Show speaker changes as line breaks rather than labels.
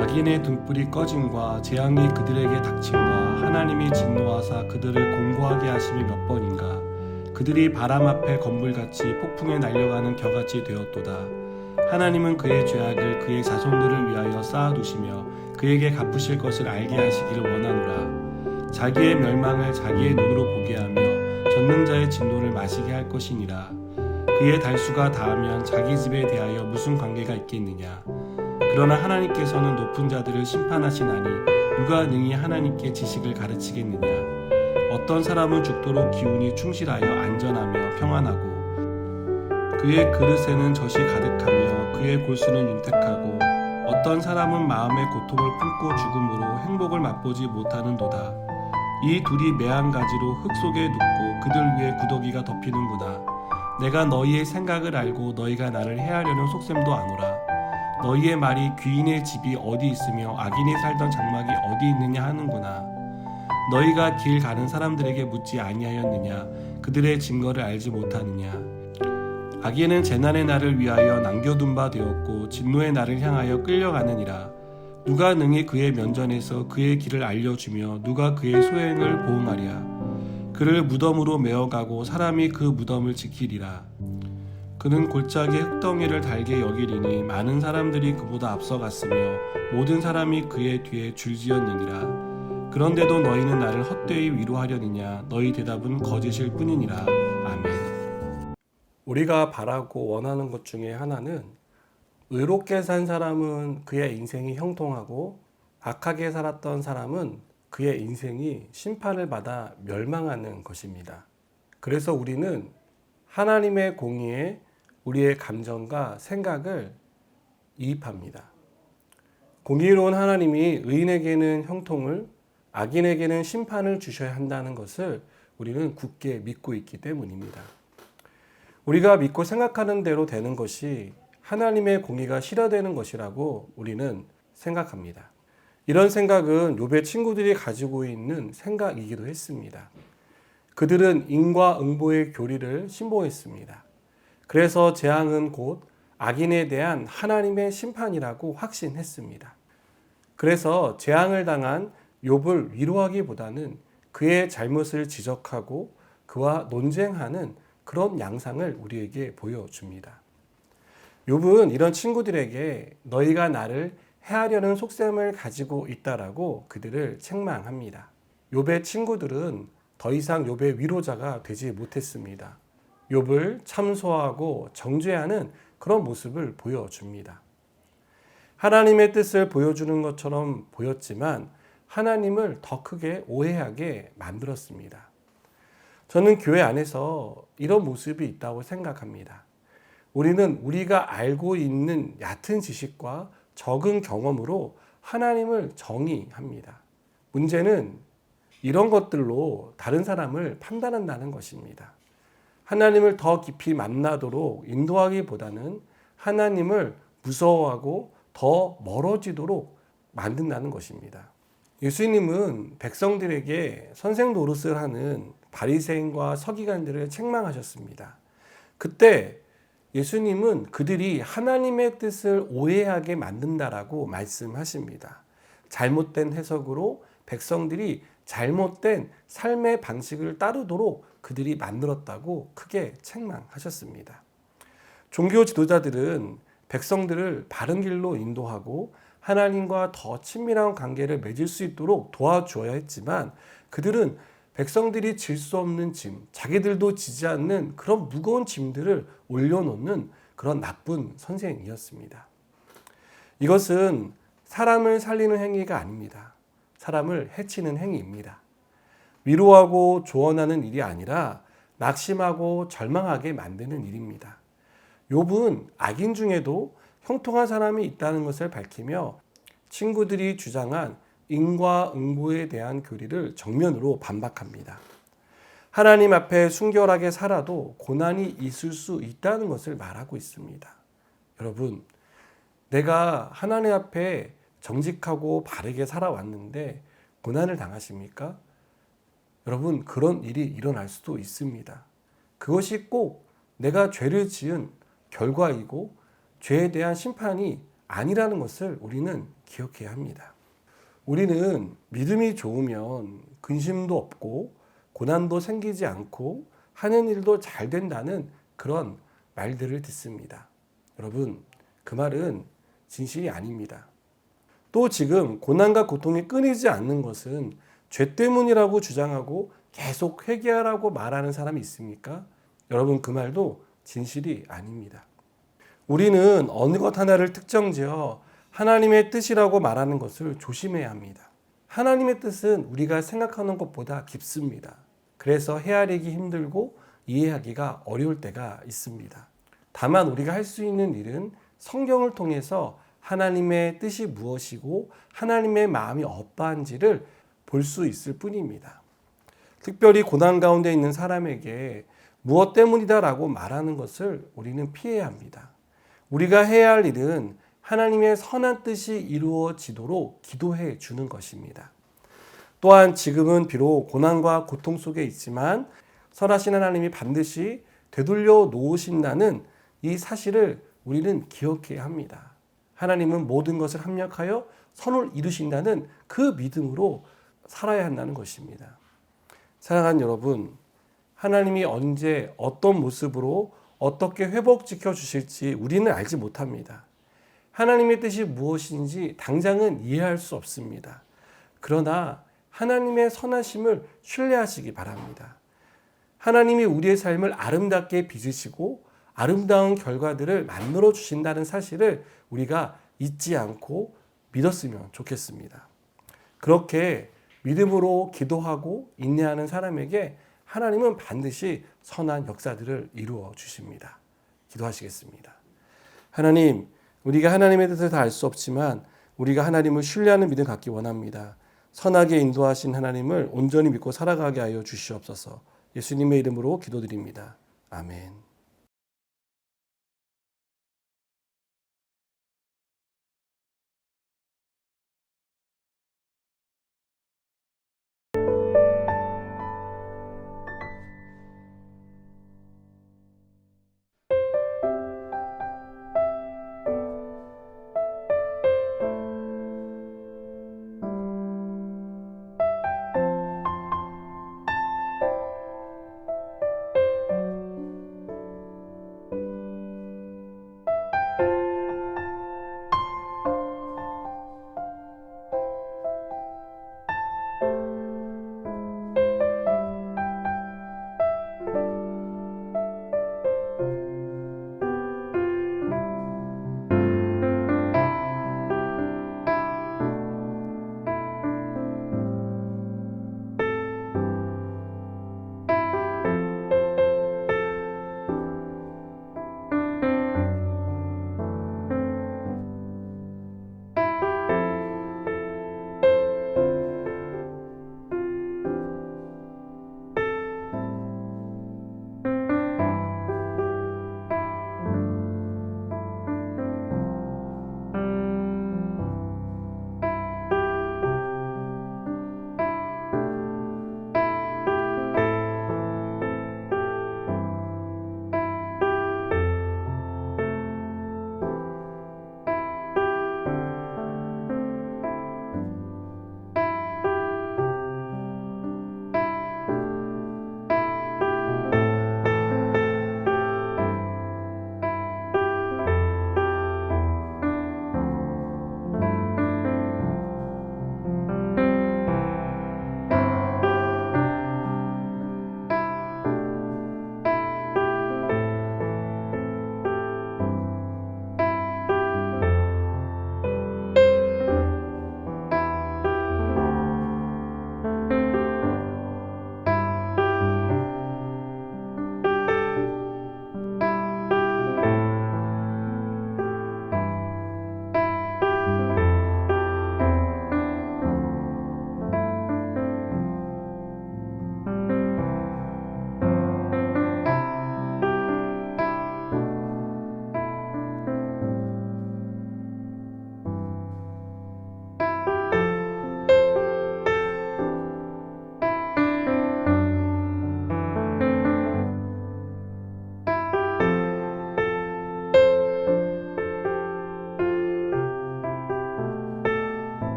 악인의 등불이 꺼짐과 재앙이 그들에게 닥침과 하나님이 진노하사 그들을 공고하게 하심이 몇 번인가. 그들이 바람 앞에 건물같이 폭풍에 날려가는 겨같이 되었도다. 하나님은 그의 죄악을 그의 자손들을 위하여 쌓아두시며 그에게 갚으실 것을 알게 하시기를 원하노라. 자기의 멸망을 자기의 눈으로 보게 하며 전능자의 진노를 마시게 할 것이니라. 그의 달수가 닿으면 자기 집에 대하여 무슨 관계가 있겠느냐. 그러나 하나님께서는 높은 자들을 심판하시나니 누가 능히 하나님께 지식을 가르치겠느냐. 어떤 사람은 죽도록 기운이 충실하여 안전하며 평안하고 그의 그릇에는 젖이 가득하며 그의 골수는 윤택하고 어떤 사람은 마음의 고통을 품고 죽음으로 행복을 맛보지 못하는도다. 이 둘이 매한가지로 흙 속에 눕고 그들 위에 구더기가 덮이는구나. 내가 너희의 생각을 알고 너희가 나를 해하려는 속셈도 아노라. 너희의 말이 귀인의 집이 어디 있으며 악인이 살던 장막이 어디 있느냐 하는구나. 너희가 길 가는 사람들에게 묻지 아니하였느냐. 그들의 증거를 알지 못하느냐. 악인은 재난의 날을 위하여 남겨둔 바 되었고 진노의 날을 향하여 끌려가느니라. 누가 능히 그의 면전에서 그의 길을 알려주며 누가 그의 소행을 보응하랴. 그를 무덤으로 메어가고 사람이 그 무덤을 지키리라. 그는 골짜기 흙덩이를 달게 여기리니 많은 사람들이 그보다 앞서갔으며 모든 사람이 그의 뒤에 줄지었느니라. 그런데도 너희는 나를 헛되이 위로하려느냐. 너희 대답은 거짓일 뿐이니라. 아멘. 우리가 바라고 원하는 것 중에 하나는 의롭게 산 사람은 그의 인생이 형통하고 악하게 살았던 사람은 그의 인생이 심판을 받아 멸망하는 것입니다. 그래서 우리는 하나님의 공의에 우리의 감정과 생각을 이입합니다. 공의로운 하나님이 의인에게는 형통을, 악인에게는 심판을 주셔야 한다는 것을 우리는 굳게 믿고 있기 때문입니다. 우리가 믿고 생각하는 대로 되는 것이 하나님의 공의가 실현되는 것이라고 우리는 생각합니다. 이런 생각은 욥의 친구들이 가지고 있는 생각이기도 했습니다. 그들은 인과응보의 교리를 신봉했습니다. 그래서 재앙은 곧 악인에 대한 하나님의 심판이라고 확신했습니다. 그래서 재앙을 당한 욥을 위로하기보다는 그의 잘못을 지적하고 그와 논쟁하는 그런 양상을 우리에게 보여줍니다. 욥은 이런 친구들에게 너희가 나를 해하려는 속셈을 가지고 있다라고 그들을 책망합니다. 욥의 친구들은 더 이상 욥의 위로자가 되지 못했습니다. 욥을 참소하고 정죄하는 그런 모습을 보여줍니다. 하나님의 뜻을 보여주는 것처럼 보였지만 하나님을 더 크게 오해하게 만들었습니다. 저는 교회 안에서 이런 모습이 있다고 생각합니다. 우리는 우리가 알고 있는 얕은 지식과 적은 경험으로 하나님을 정의합니다. 문제는 이런 것들로 다른 사람을 판단한다는 것입니다. 하나님을 더 깊이 만나도록 인도하기보다는 하나님을 무서워하고 더 멀어지도록 만든다는 것입니다. 예수님은 백성들에게 선생 노릇을 하는 바리새인과 서기관들을 책망하셨습니다. 그때 예수님은 그들이 하나님의 뜻을 오해하게 만든다라고 말씀하십니다. 잘못된 해석으로 백성들이 잘못된 삶의 방식을 따르도록 그들이 만들었다고 크게 책망하셨습니다. 종교 지도자들은 백성들을 바른 길로 인도하고 하나님과 더 친밀한 관계를 맺을 수 있도록 도와주어야 했지만 그들은 백성들이 질 수 없는 짐, 자기들도 지지 않는 그런 무거운 짐들을 올려놓는 그런 나쁜 선생이었습니다. 이것은 사람을 살리는 행위가 아닙니다. 사람을 해치는 행위입니다. 위로하고 조언하는 일이 아니라 낙심하고 절망하게 만드는 일입니다. 욥은 악인 중에도 형통한 사람이 있다는 것을 밝히며 친구들이 주장한 인과응보에 대한 교리를 정면으로 반박합니다. 하나님 앞에 순결하게 살아도 고난이 있을 수 있다는 것을 말하고 있습니다. 여러분, 내가 하나님 앞에 정직하고 바르게 살아왔는데 고난을 당하십니까? 여러분, 그런 일이 일어날 수도 있습니다. 그것이 꼭 내가 죄를 지은 결과이고 죄에 대한 심판이 아니라는 것을 우리는 기억해야 합니다. 우리는 믿음이 좋으면 근심도 없고 고난도 생기지 않고 하는 일도 잘 된다는 그런 말들을 듣습니다. 여러분, 그 말은 진실이 아닙니다. 또 지금 고난과 고통이 끊이지 않는 것은 죄 때문이라고 주장하고 계속 회개하라고 말하는 사람이 있습니까? 여러분, 그 말도 진실이 아닙니다. 우리는 어느 것 하나를 특정지어 하나님의 뜻이라고 말하는 것을 조심해야 합니다. 하나님의 뜻은 우리가 생각하는 것보다 깊습니다. 그래서 헤아리기 힘들고 이해하기가 어려울 때가 있습니다. 다만 우리가 할 수 있는 일은 성경을 통해서 하나님의 뜻이 무엇이고 하나님의 마음이 어떠한지를 볼 수 있을 뿐입니다. 특별히 고난 가운데 있는 사람에게 무엇 때문이다라고 말하는 것을 우리는 피해야 합니다. 우리가 해야 할 일은 하나님의 선한 뜻이 이루어지도록 기도해 주는 것입니다. 또한 지금은 비록 고난과 고통 속에 있지만 선하신 하나님이 반드시 되돌려 놓으신다는 이 사실을 우리는 기억해야 합니다. 하나님은 모든 것을 합력하여 선을 이루신다는 그 믿음으로 살아야 한다는 것입니다. 사랑하는 여러분, 하나님이 언제 어떤 모습으로 어떻게 회복시켜 주실지 우리는 알지 못합니다. 하나님의 뜻이 무엇인지 당장은 이해할 수 없습니다. 그러나 하나님의 선하심을 신뢰하시기 바랍니다. 하나님이 우리의 삶을 아름답게 빚으시고 아름다운 결과들을 만들어 주신다는 사실을 우리가 잊지 않고 믿었으면 좋겠습니다. 그렇게 믿음으로 기도하고 인내하는 사람에게 하나님은 반드시 선한 역사들을 이루어 주십니다. 기도하시겠습니다. 하나님, 우리가 하나님의 뜻을 다 알 수 없지만 우리가 하나님을 신뢰하는 믿음 갖기 원합니다. 선하게 인도하신 하나님을 온전히 믿고 살아가게 하여 주시옵소서. 예수님의 이름으로 기도드립니다. 아멘.